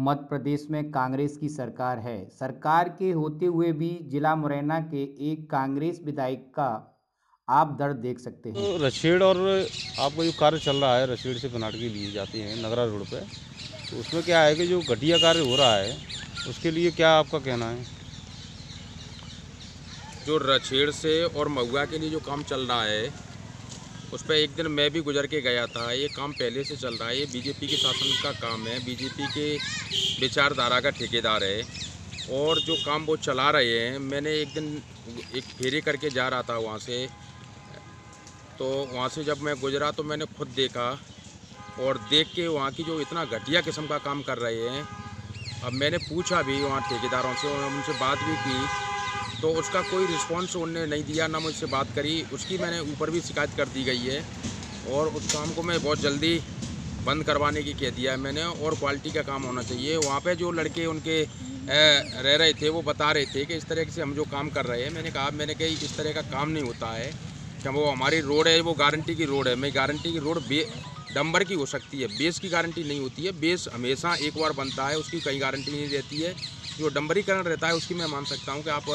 मध्य प्रदेश में कांग्रेस की सरकार है। सरकार के होते हुए भी जिला मुरैना के एक कांग्रेस विधायक का आप दर्द देख सकते हैं। तो रछेड़ और आपका जो कार्य चल रहा है, रछेड़ से बनाटकी लिए जाते हैं नगरा रोड पे, तो उसमें क्या है कि जो घटिया कार्य हो रहा है उसके लिए क्या आपका कहना है? जो रछेड़ से और महुआ के लिए जो काम चल रहा है उस पर एक दिन मैं भी गुजर के गया था। ये काम पहले से चल रहा है। ये बीजेपी के शासन का काम है, बीजेपी के विचारधारा का ठेकेदार है और जो काम वो चला रहे हैं। मैंने एक दिन एक फेरी करके जा रहा था वहाँ से, तो वहाँ से जब मैं गुजरा तो मैंने खुद देखा और देख के वहाँ की जो इतना घटिया किस्म का काम कर रहे हैं। अब मैंने पूछा भी वहाँ ठेकेदारों से और उनसे बात भी की, तो उसका कोई रिस्पांस उन्होंने नहीं दिया, ना मुझसे बात करी। उसकी मैंने ऊपर भी शिकायत कर दी गई है और उस काम को मैं बहुत जल्दी बंद करवाने की कह दिया है मैंने। और क्वालिटी का काम होना चाहिए। वहाँ पे जो लड़के उनके रह रहे थे वो बता रहे थे कि इस तरह से हम जो काम कर रहे हैं। मैंने कहा इस तरह का काम नहीं होता है कि वो हमारी रोड है, वो गारंटी की रोड है। मैं गारंटी की रोड डंबर की हो सकती है, बेस की गारंटी नहीं होती है। बेस हमेशा एक बार बनता है, उसकी कहीं गारंटी नहीं रहती है। जो डंबरीकरण रहता है उसकी मैं मान सकता हूँ कि आप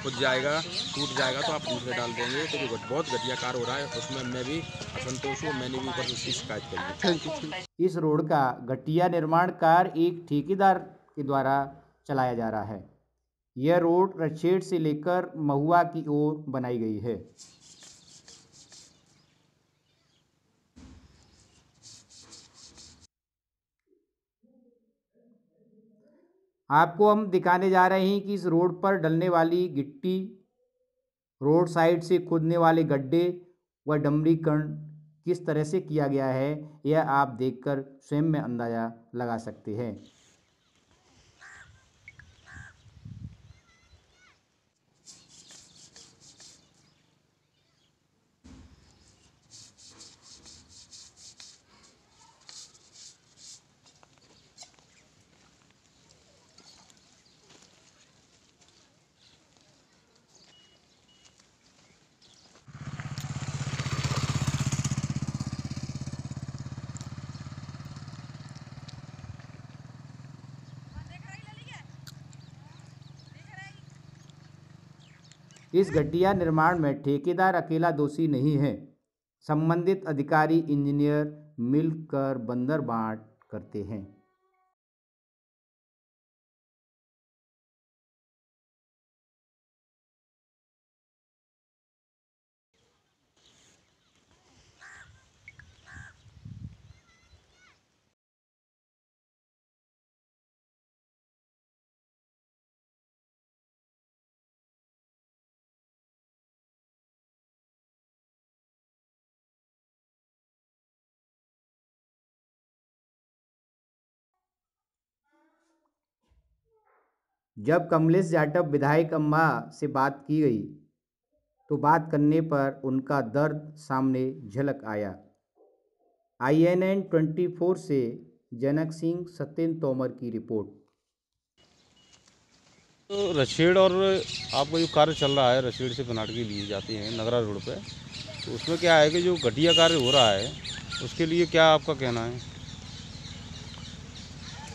खुद जाएगा, टूट जाएगा तो आप दूसरे डाल देंगे। तो जो बहुत घटिया कार्य हो रहा है उसमें मैं भी असंतोष हूँ। मैंने भी ऊपर उसकी शिकायत करी है। इस रोड का घटिया निर्माण कार्य एक ठेकेदार के द्वारा चलाया जा रहा है। यह रोड रछेड़ से लेकर महुआ की ओर बनाई गई है। आपको हम दिखाने जा रहे हैं कि इस रोड पर डलने वाली गिट्टी, रोड साइड से खोदने वाले गड्ढे व डंबरीकरण किस तरह से किया गया है, यह आप देखकर स्वयं में अंदाजा लगा सकते हैं। इस घटिया निर्माण में ठेकेदार अकेला दोषी नहीं है। संबंधित अधिकारी, इंजीनियर मिलकर बंदर बांट करते हैं। जब कमलेश जाटव विधायक अम्मा से बात की गई तो बात करने पर उनका दर्द सामने झलक आया। INN 24 से जनक सिंह, सत्येंद्र तोमर की रिपोर्ट। तो रछेड़ और आपका जो कार्य चल रहा है, रछेड़ से बनाटकी लिए जाते हैं नगरा रोड पे, तो उसमें क्या है कि जो घटिया कार्य हो रहा है उसके लिए क्या आपका कहना है?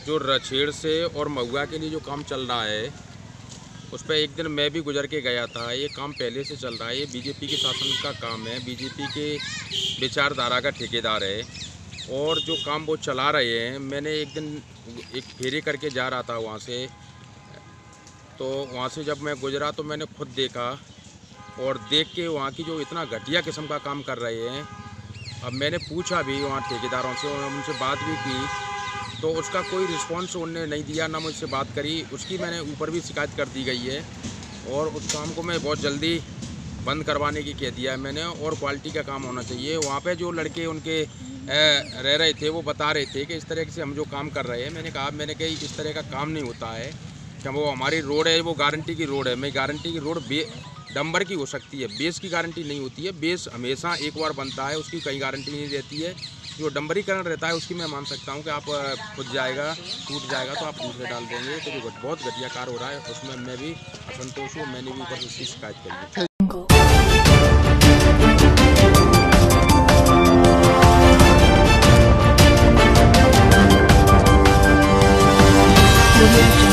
जो रछेड़ से और महुआ के लिए जो काम चल रहा है उस पर एक दिन मैं भी गुजर के गया था। ये काम पहले से चल रहा है। ये बीजेपी के शासन का काम है, बीजेपी के विचारधारा का ठेकेदार है और जो काम वो चला रहे हैं। मैंने एक दिन एक फेरी करके जा रहा था वहाँ से, तो वहाँ से जब मैं गुजरा तो मैंने खुद देखा और देख के वहाँ की जो इतना घटिया किस्म का काम कर रहे हैं। अब मैंने पूछा भी वहाँ ठेकेदारों से और उनसे बात भी की, तो उसका कोई रिस्पांस उन्होंने नहीं दिया, ना मुझसे बात करी। उसकी मैंने ऊपर भी शिकायत कर दी गई है और उस काम को मैं बहुत जल्दी बंद करवाने की कह दिया है मैंने। और क्वालिटी का काम होना चाहिए। वहाँ पे जो लड़के उनके रह रहे थे वो बता रहे थे कि इस तरह से हम जो काम कर रहे हैं। मैंने कहा इस तरह का काम नहीं होता है कि वो हमारी रोड है, वो गारंटी की रोड है। मैं गारंटी की रोड डंबर की हो सकती है, बेस की गारंटी नहीं होती है। बेस हमेशा एक बार बनता है, उसकी कहीं गारंटी नहीं रहती है। जो डंबरीकरण रहता है उसकी मैं मान सकता हूँ कि आप खुद जाएगा, टूट जाएगा तो आप दूसरे डाल देंगे। तो जो बहुत घटिया कार्य हो रहा है उसमें मैं भी असंतोष हूँ। मैंने भी ऊपर उसकी शिकायत करी है। मेरी